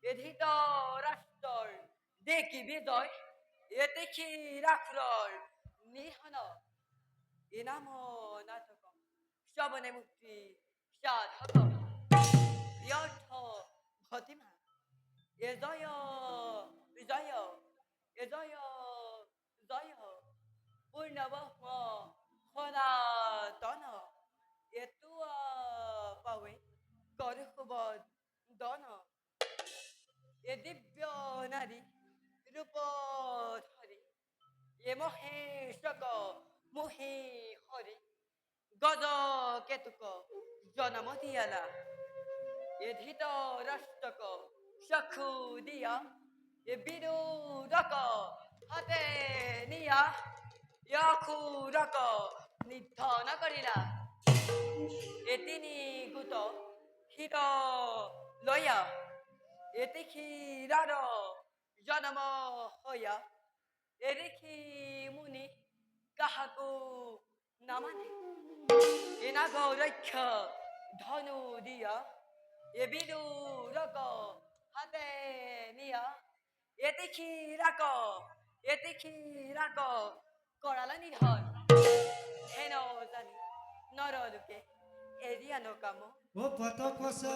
এ ধৃতরাষ্ট্রর দেখি বিজয় এ দেখি রাষ্ট্রর নিহন এ নাম নাটকম শ্রবণে মুক্তি সাধকম ইয়র্থ ভতিমা এ জয় জয় এ জয় জয় পূর্ণবহ সনাতন এতু পাবে করহবদ দন এ দিব্য নারী রূপ ধরি এ মহেশক মোহে হরি গজ কেতুক জনম দিয়ালা এ ধৃত রাষ্ট্রক চক্ষু দিয়া এ বিদুরক হাতে নিয়া ইয়াখুরক নিধন করিলা এ তিনি গুত হিত লয়া এতে ক্ষীরার জন্ম হইয়া এ দেখি মুনি কাহাকু নামানে এ নাগরক্ষ ধনু দিয়া এ বিদুরক হাতে নিয়া এতে ক্ষীরাক করালা নিধন হেন জানি নরলোকে এরিয়া নকাম ও কত কষা